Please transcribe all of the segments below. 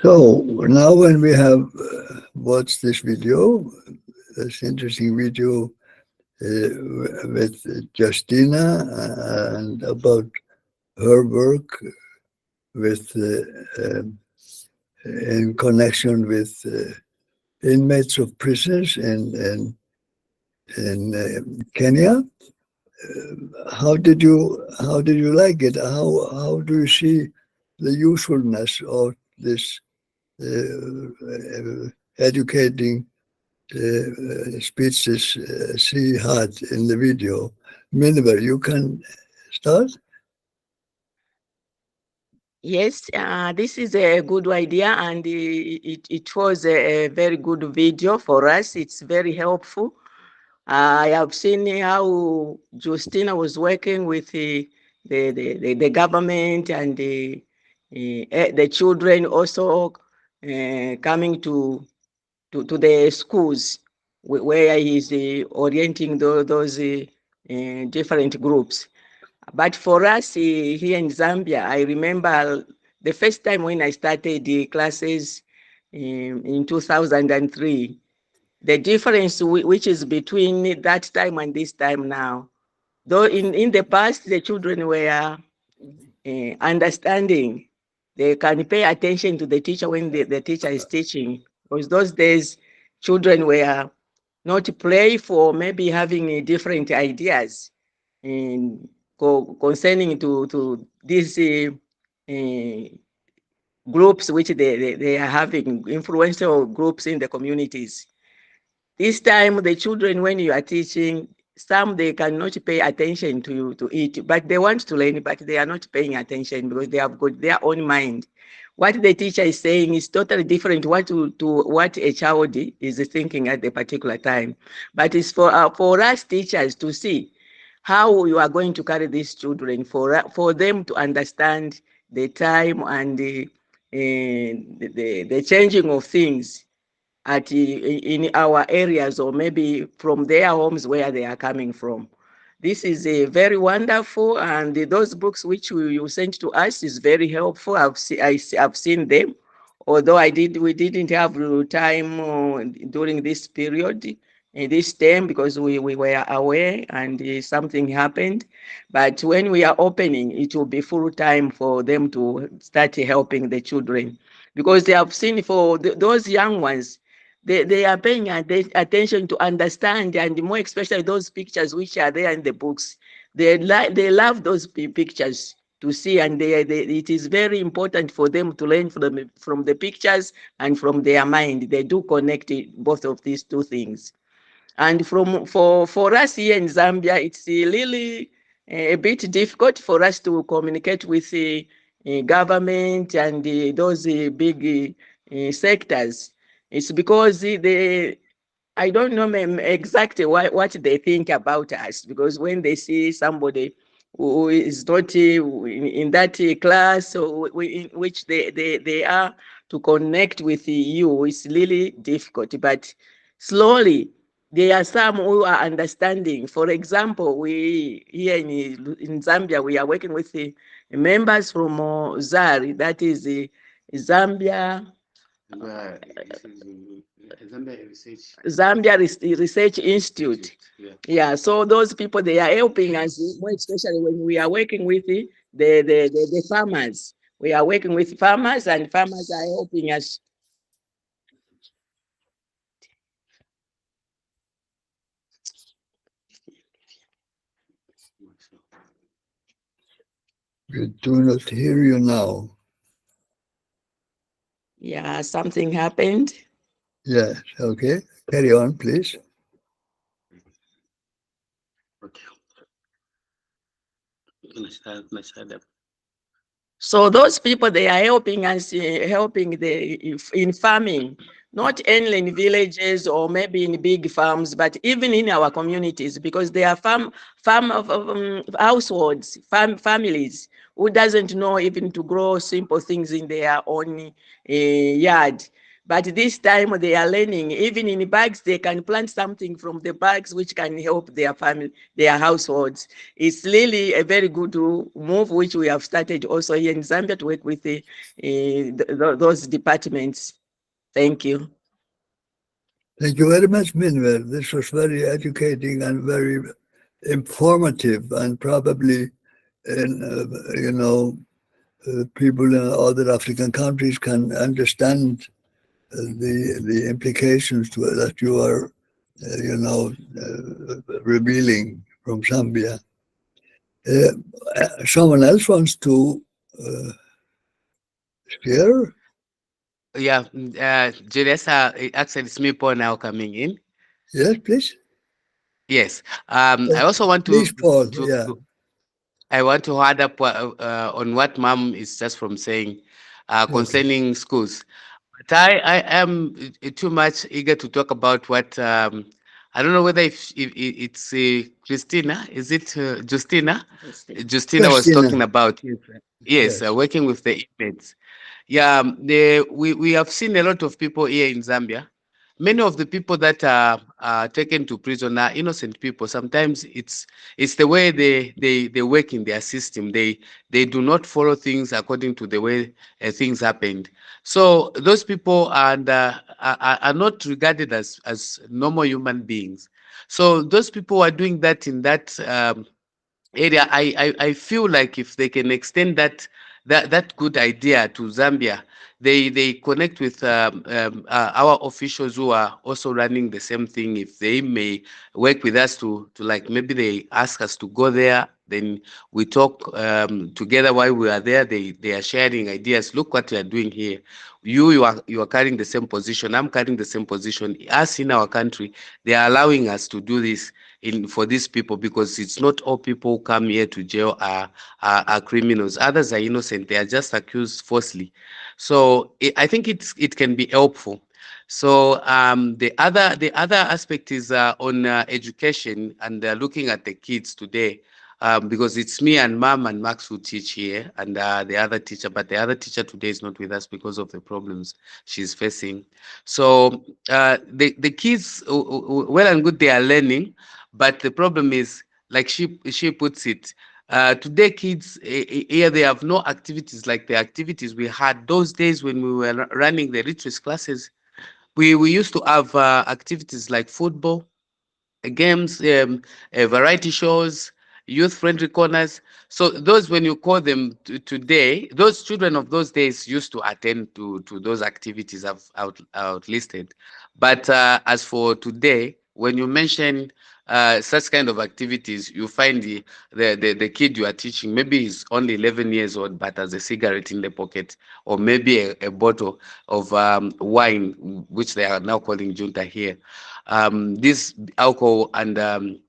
So now when we have watched this video, this interesting video with Justina and about her work with in connection with inmates of prisons in Kenya. How did you like it? How do you see the usefulness of this educating speeches she had in the video? Miniver, you can start. Yes, this is a good idea, and it was a very good video for us. It's very helpful. I have seen how Justina was working with the government and the children also coming to the schools where he's orienting those different groups. But for us here in Zambia, I remember the first time when I started the classes in 2003, the difference which is between that time and this time now. Though in the past, the children were understanding. They can pay attention to the teacher when the teacher is teaching. Because those days, children were not playful, maybe having different ideas in concerning to these groups which they are having, influential groups in the communities. This time, the children, when you are teaching, some they cannot pay attention to it, but they want to learn, but they are not paying attention because they have got their own mind. What the teacher is saying is totally different to what a child is thinking at the particular time. But it's for us teachers to see how you are going to carry these children for them to understand the time and the changing of things in our areas, or maybe from their homes where they are coming from. This is a very wonderful, and those books which you sent to us is very helpful. I've seen them, although we didn't have time during this period, in this term, because we were away and something happened. But when we are opening, it will be full time for them to start helping the children, because they have seen for those young ones, they are paying attention to understand, and more especially those pictures which are there in the books. They love those pictures to see, and it is very important for them to learn from the pictures and from their mind. They do connect both of these two things. And for us here in Zambia, it's really a bit difficult for us to communicate with the government and those big sectors. It's because I don't know exactly what they think about us, because when they see somebody who is not in that class or in which they are, to connect with you, it's really difficult. But slowly, there are some who are understanding. For example, we here in Zambia, we are working with the members from ZARI, that is Zambia. Zambia Research Institute. Yeah, so those people, they are helping us, more especially when we are working with the farmers. We are working with farmers, and farmers are helping us. We do not hear you now. Yeah, something happened. Yes, okay. Carry on, please. So those people, they are helping us, helping in farming, not only in villages or maybe in big farms, but even in our communities, because they are households, families who doesn't know even to grow simple things in their own yard. But this time they are learning, even in bags, they can plant something from the bags which can help their family, their households. It's really a very good move, which we have started also here in Zambia to work with those departments. Thank you. Thank you very much, Minwer. This was very educating and very informative, and probably, people in other African countries can understand the implications that you are, revealing from Zambia. Someone else wants to share? Yeah, Julius, actually, it's me, Paul, now coming in. Yes, please. Yes. I also want Please, Paul. Yeah. I want to add up on what Mom is just from saying Okay. concerning schools. But I am too much eager to talk about what I don't know whether if it's Christina, is it Justina? Justina was Christina. talking about. Yes, Yes. working with the inmates. Yeah, we have seen a lot of people here in Zambia. Many of the people that are taken to prison are innocent people. Sometimes it's the way they work in their system. They do not follow things according to the way things happened. So those people are not regarded as normal human beings. So those people are doing that in that area. I feel like if they can extend that good idea to Zambia, they connect with our officials who are also running the same thing. If they may work with us to like maybe they ask us to go there, then we talk together while we are there. They are sharing ideas. Look what we are doing here. You are carrying the same position. I'm carrying the same position. Us in our country, they are allowing us to do this for these people, because it's not all people who come here to jail are criminals. Others are innocent. They are just accused falsely. So I think it can be helpful. So the other aspect is on education and looking at the kids today. Because it's me and Mom and Max who teach here, and the other teacher, but the other teacher today is not with us because of the problems she's facing. So the kids, well and good, they are learning, but the problem is, like she puts it, today kids here, they have no activities like the activities we had those days when we were running the retreat classes. We used to have activities like football, games, variety shows, youth-friendly corners. So those, when you call them today, those children of those days used to attend to those activities I've outlisted. But as for today, when you mention such kind of activities, you find the kid you are teaching, maybe he's only 11 years old, but has a cigarette in the pocket, or maybe a bottle of wine, which they are now calling junta here. These alcohol and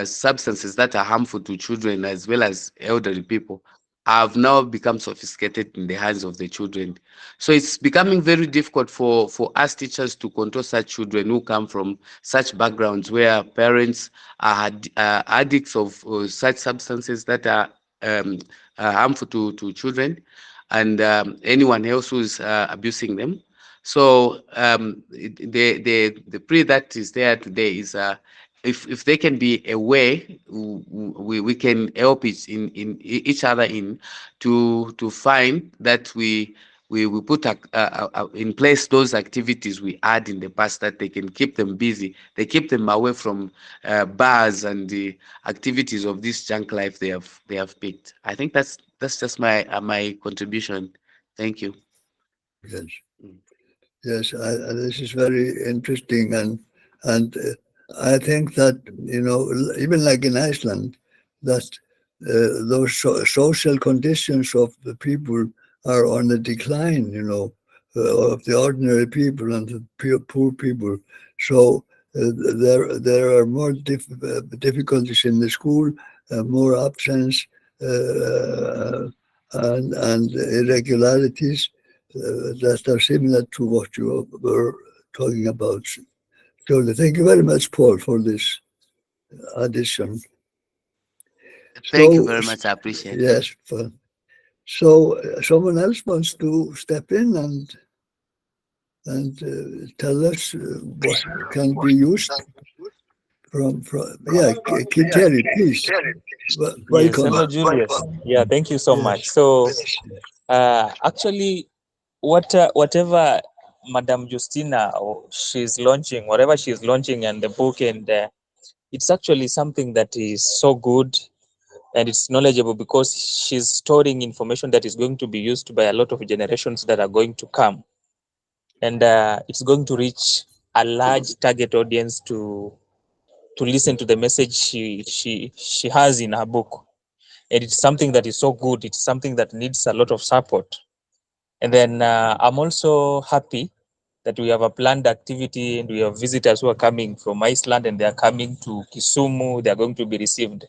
substances that are harmful to children as well as elderly people have now become sophisticated in the hands of the children. So it's becoming very difficult for us teachers to control such children who come from such backgrounds where parents are addicts of such substances that um, are harmful to children, and anyone else who is abusing them. So the plea that is there today is if there can be a way we can help each other to find that we put in place those activities we had in the past, that they can keep them busy, they keep them away from bars and the activities of this junk life they have picked. I think that's just my contribution. Thank you. Yes. Mm. Yes, this is very interesting, and I think that even like in Iceland, that those social conditions of the people are on the decline. Of the ordinary people and the poor people. So there are more difficulties in the school, more absence, and irregularities that are similar to what you were talking about. So thank you very much, Paul, for this addition. Thank you So very much. I appreciate. yes, so someone else wants to step in and and tell us what can be used from Kiteri, please. Yes, Welcome. hello Julius. Yeah, thank you so Yes. much. So actually whatever Madam Justina she's launching, whatever she's launching and the book, and it's actually something that is so good and it's knowledgeable because she's storing information that is going to be used by a lot of generations that are going to come, and it's going to reach a large target audience to listen to the message she has in her book. And it's something that is so good. It's something that needs a lot of support. And then I'm also happy that we have a planned activity and we have visitors who are coming from Iceland and they are coming to Kisumu. They are going to be received.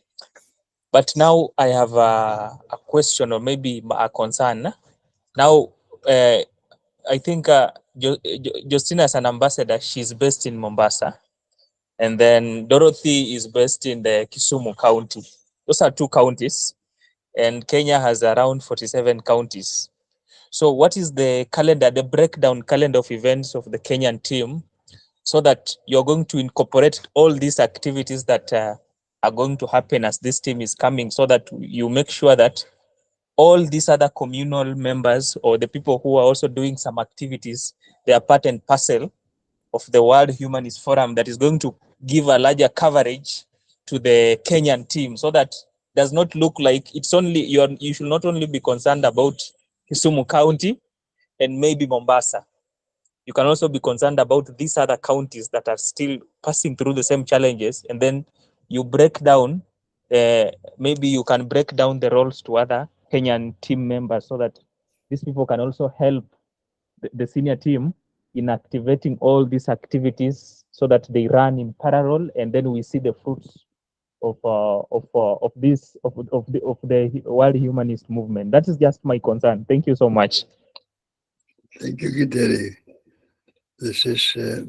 But now I have a question or maybe a concern. Now, I think Justina as an ambassador, she's based in Mombasa. And then Dorothy is based in the Kisumu County. Those are two counties. And Kenya has around 47 counties. So what is the calendar, the breakdown calendar of events of the Kenyan team, so that you're going to incorporate all these activities that are going to happen as this team is coming, so that you make sure that all these other communal members or the people who are also doing some activities, they are part and parcel of the World Humanist Forum that is going to give a larger coverage to the Kenyan team, so that does not look like it's only you should not only be concerned about Kisumu County and maybe Mombasa. You can also be concerned about these other counties that are still passing through the same challenges, and then you break down, maybe you can break down the roles to other Kenyan team members so that these people can also help the senior team in activating all these activities so that they run in parallel, and then we see the fruits of the World Humanist movement. That is just my concern. Thank you so much. Thank you, Kiteri. This is a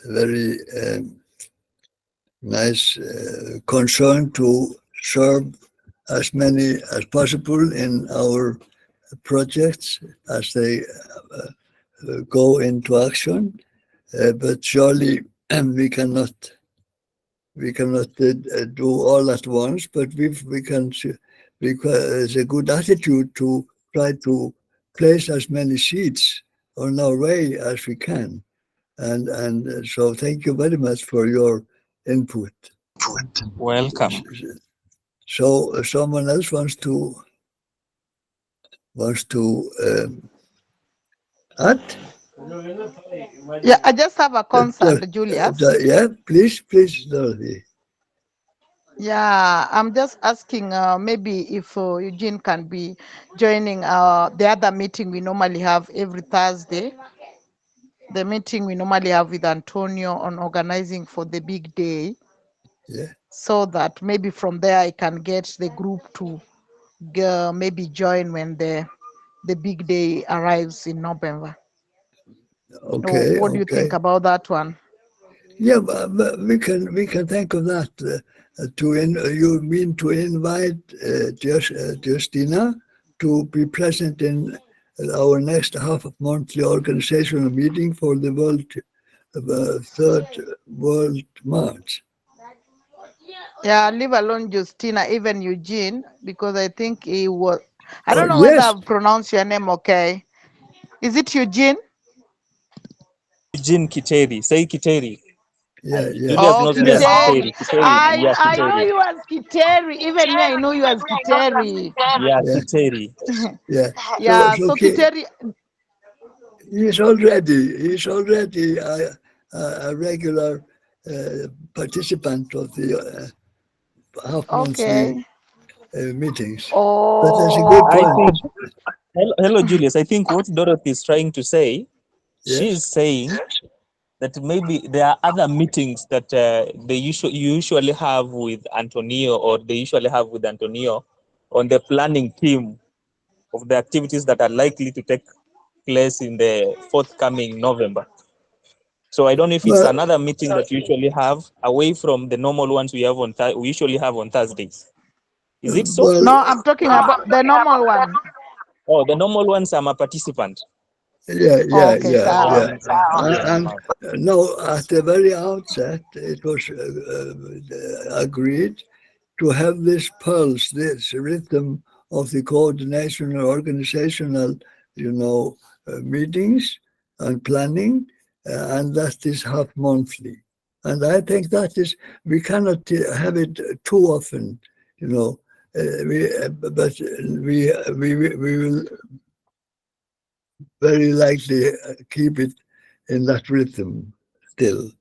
very nice concern to serve as many as possible in our projects as they go into action. But surely we cannot do all at once. But it's a good attitude to try to place as many seeds on our way as we can. And so thank you very much for your input. Welcome. So someone else wants to add? Yeah, I just have a concern, Julius. Yeah, please, Dorothy. Yeah, I'm just asking maybe if Eugene can be joining the other meeting we normally have every Thursday. The meeting we normally have with Antonio on organizing for the big day. Yeah. So that maybe from there I can get the group to maybe join when the big day arrives in November. Okay. What do you think about that one? Yeah, but we can think of that. You mean to invite Justina to be present in our next half-monthly organizational meeting for the third World March. Yeah, leave alone Justina, even Eugene, because I think he was. I don't know Yes. whether I've pronounced your name okay. Is it Eugene? Eugene Kiteri. Say Kiteri. Yeah. Julius knows me as Kiteri. Kiteri. Yeah, I know Kiteri. you as Kiteri. Even me, I know you as Kiteri. Yeah, Kiteri. Yeah. Yeah, so Kiteri. He's already a regular participant of the half-monthly meetings. Oh, But that's a good point. Hello, Julius. I think what Dorothy is trying to say, Yes. she's saying that maybe there are other meetings that you usually have with Antonio, or they usually have with Antonio on the planning team of the activities that are likely to take place in the forthcoming November. So I don't know if it's another meeting that you usually have away from the normal ones we usually have on Thursdays. Is it so? No, I'm talking about the normal one. Oh, the normal ones, I'm a participant. Okay, sawa. And no, at the very outset, it was agreed to have this pulse, this rhythm of the coordination or organizational, meetings and planning, and that is half monthly. And I think that is, we cannot have it too often, but we will very likely keep it in that rhythm still.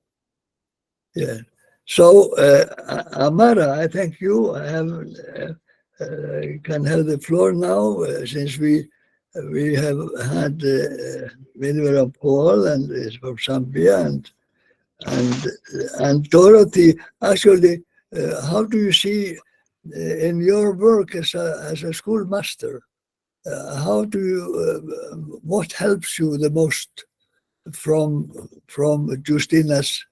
Yeah. So, Amara, I think you can have the floor now, since we have had Vinver Paul and is from Zambia and and Dorothy. Actually, how do you see in your work as a schoolmaster? How do you? What helps you the most from Justina's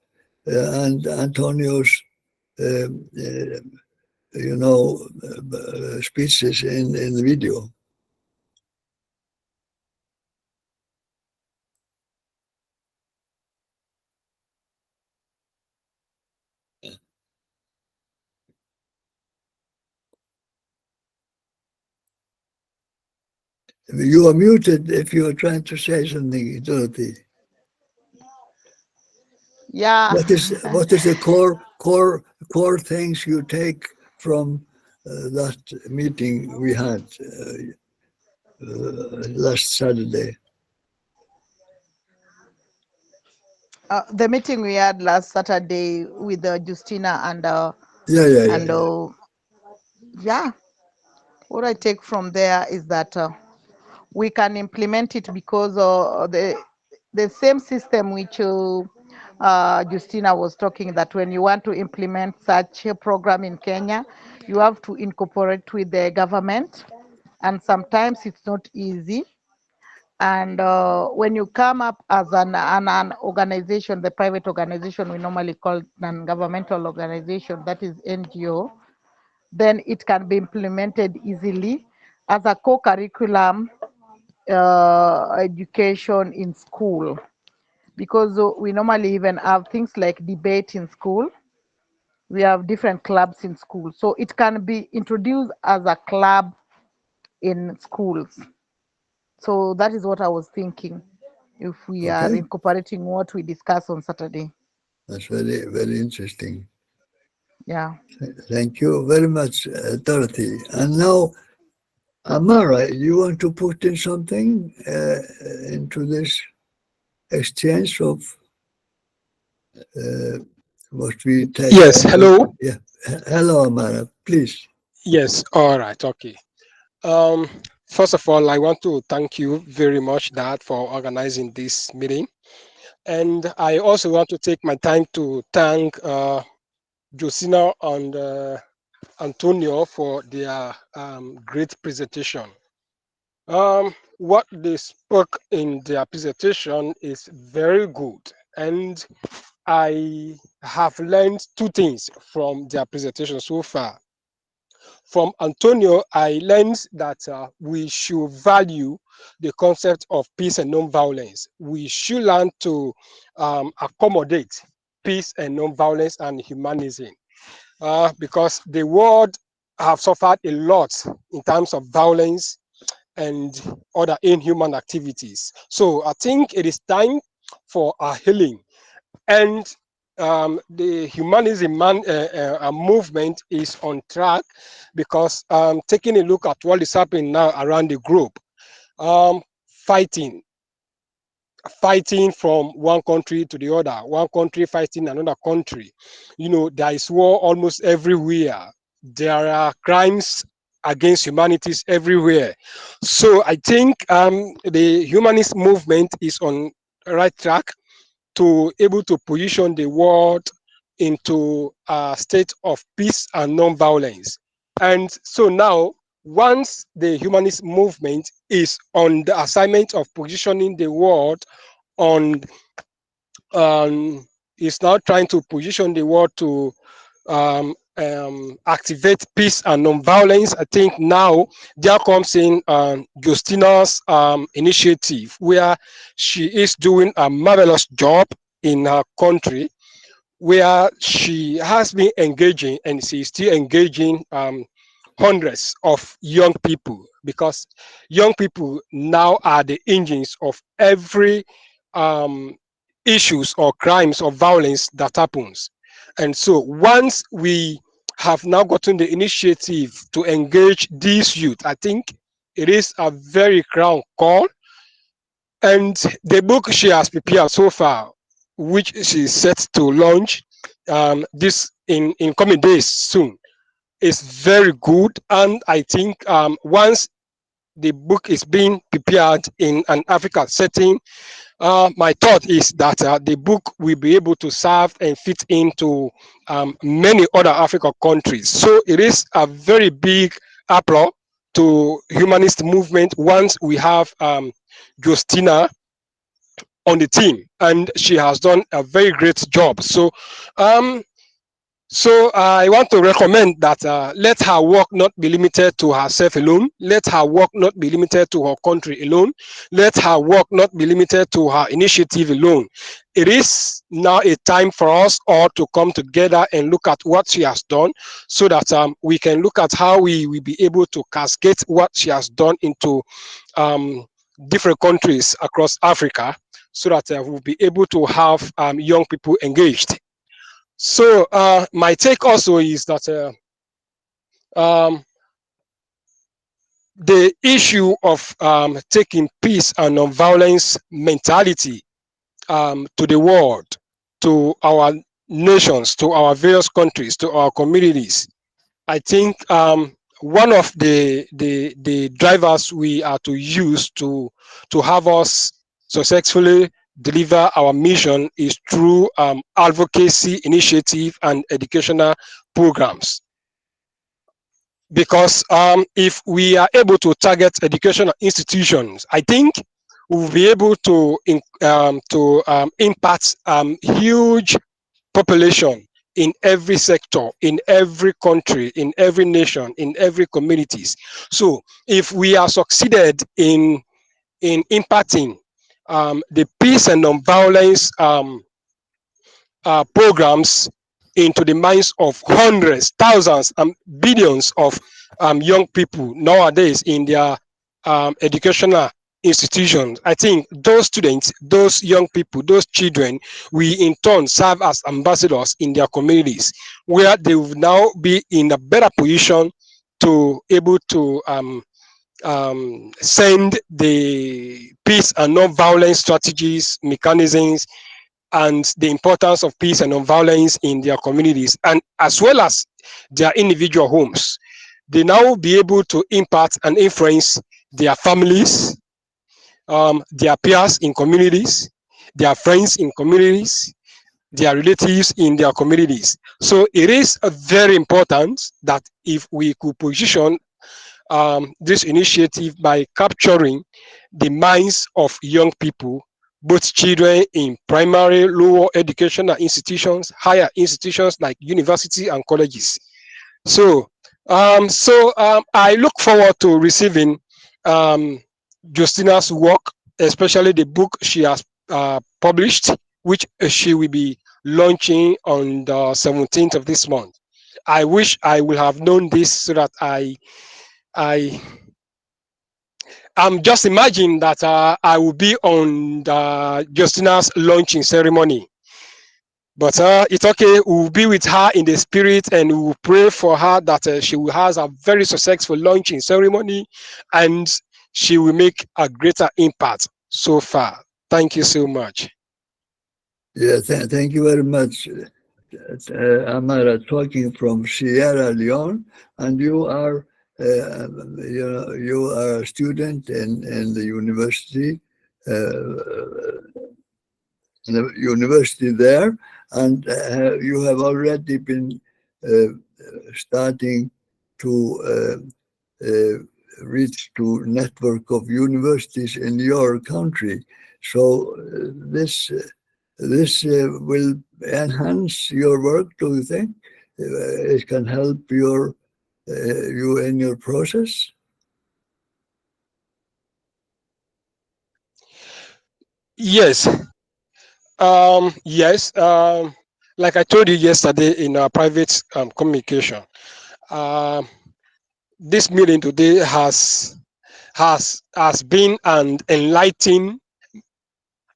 and Antonio's, speeches in the video? You are muted if you are trying to say something, Dorothy. Yeah. What is the core things you take from that meeting we had last Saturday? The meeting we had last Saturday with Justina and yeah, what I take from there is that we can implement it because the same system which Justina was talking, that when you want to implement such a program in Kenya, you have to incorporate with the government, and sometimes it's not easy. And when you come up as an organization, the private organization we normally call non-governmental organization, that is NGO, then it can be implemented easily as a co-curriculum education in school, because we normally even have things like debate in school. We have different clubs in school, so it can be introduced as a club in schools. So that is what I was thinking, if we are incorporating what we discussed on Saturday. That's very, very interesting. Yeah. Thank you very much, Dorothy. And now, Amara, you want to put in something into this exchange of what we take? Yes, hello. Yeah. Hello, Amara, please. Yes, all right, okay. Um, First of all, I want to thank you very much, Dad, for organizing this meeting. And I also want to take my time to thank Josina and Antonio for their great presentation. What they spoke in their presentation is very good. And I have learned two things from their presentation so far. From Antonio, I learned that we should value the concept of peace and non-violence. We should learn to accommodate peace and non-violence and humanism, because the world have suffered a lot in terms of violence and other inhuman activities. So I think it is time for a healing. And the humanism movement is on track, because taking a look at what is happening now around the globe, fighting from one country to the other, one country fighting another country. There is war almost everywhere. There are crimes against humanities everywhere. So I think the humanist movement is on the right track to able to position the world into a state of peace and non-violence. And so now, once the humanist movement is on the assignment of positioning the world on, is now trying to position the world to activate peace and nonviolence. I think now there comes in Justina's initiative, where she is doing a marvelous job in her country, where she has been engaging and she's still engaging hundreds of young people, because young people now are the engines of every um, issues or crimes or violence that happens. And so once we have now gotten the initiative to engage these youth, I think it is a very crown call. And the book she has prepared so far, which she is set to launch this in coming days soon, is very good. And I think once the book is being prepared in an African setting, my thought is that the book will be able to serve and fit into many other African countries. So it is a very big applaud to humanist movement once we have Justina on the team, and she has done a very great job. Um, so I want to recommend that let her work not be limited to herself alone. Let her work not be limited to her country alone. Let her work not be limited to her initiative alone. It is now a time for us all to come together and look at what she has done, so that we can look at how we will be able to cascade what she has done into different countries across Africa, so that we'll be able to have young people engaged. So my take also is that the issue of taking peace and non-violence mentality to the world, to our nations, to our various countries, to our communities, I think one of the drivers we are to use to have us successfully deliver our mission is through advocacy initiative and educational programs. Because if we are able to target educational institutions, I think we'll be able to impact huge population in every sector, in every country, in every nation, in every communities. So if we are succeeded in impacting the peace and non-violence programs into the minds of hundreds, thousands, and billions of young people nowadays in their educational institutions, I think those students, those young people, those children will in turn serve as ambassadors in their communities, where they will now be in a better position to able to send the peace and non-violence strategies, mechanisms, and the importance of peace and non-violence in their communities, and as well as their individual homes. They now be able to impact and influence their families, their peers in communities, their friends in communities, their relatives in their communities. So it is very important that if we could position this initiative by capturing the minds of young people, both children in primary, lower educational institutions, higher institutions like university and colleges. So, I look forward to receiving Justina's work, especially the book she has published, which she will be launching on the 17th of this month. I wish I would have known this, so that I'm just imagining that I will be on the Justina's launching ceremony. But it's okay. We'll be with her in the spirit, and we will pray for her that she will have a very successful launching ceremony, and she will make a greater impact so far. Thank you so much. Yeah, thank you very much, Amara, talking from Sierra Leone, and you are, you are a student in the university there, and you have already been starting to reach to network of universities in your country. So this will enhance your work, do you think? it can help you in your process? Yes. Yes. Like I told you yesterday in our private communication, um, this meeting today has been an enlightening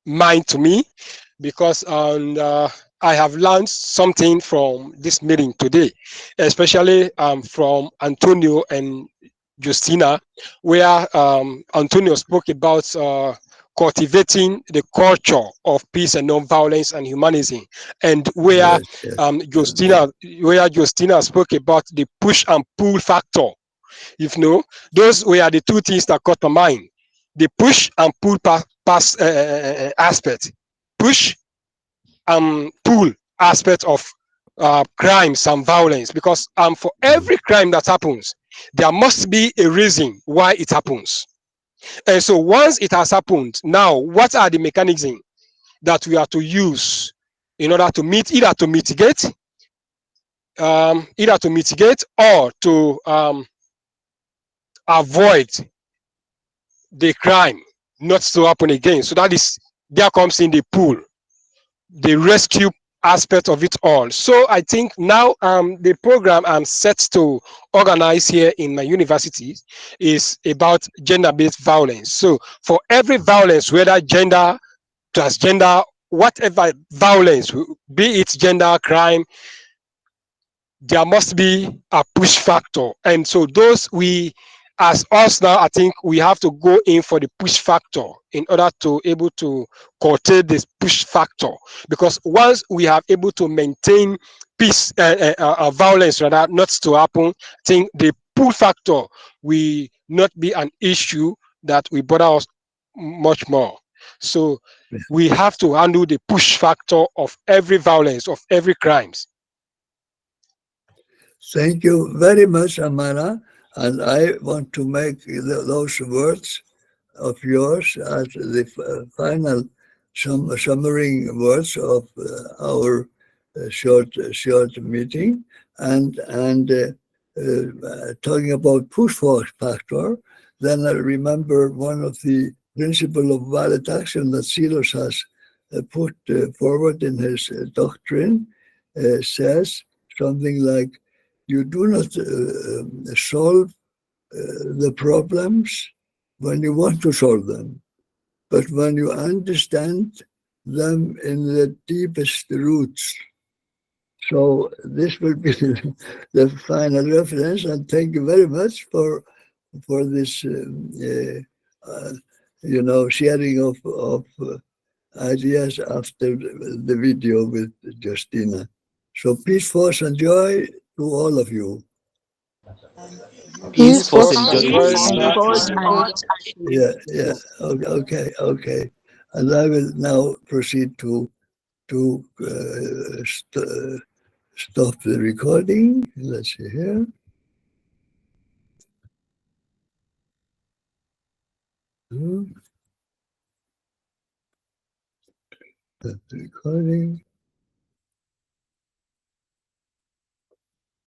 mind to me, because I have learned something from this meeting today, especially from Antonio and Justina, where Antonio spoke about cultivating the culture of peace and non-violence and humanism, and Yes, yes. Justina spoke about the push and pull factor. If no, those were the two things that caught my mind: the push and pull aspect, push pull aspect of crimes and violence, because for every crime that happens, there must be a reason why it happens. And so once it has happened, now what are the mechanisms that we are to use in order to mitigate, or to avoid the crime not to happen again? So that is, there comes in the pool, the rescue aspect of it all. So I think now the program I'm set to organize here in my university is about gender-based violence. So for every violence, whether gender, transgender, whatever violence, be it gender, crime, there must be a push factor. And so those as us now, I think we have to go in for the push factor in order to able to curtail this push factor. Because once we have able to maintain peace, violence rather not to happen, I think the pull factor will not be an issue that will bother us much more. So we have to handle the push factor of every violence, of every crimes. Thank you very much, Amara. And I want to make those words of yours as the final summary words of our short meeting. And talking about push factor, then I remember one of the principle of valid action that Silos has put forward in his doctrine, says something like, you do not solve the problems when you want to solve them, but when you understand them in the deepest roots. So this will be the final reference, and thank you very much for this, sharing of ideas after the video with Justina. So peace, force, and joy to all of you. Peace, Peace, force, force, and and joy joy to Peace, to you. force, you. and Yeah, yeah. Okay. And I will now proceed to stop the recording. Let's see here. Stop the recording.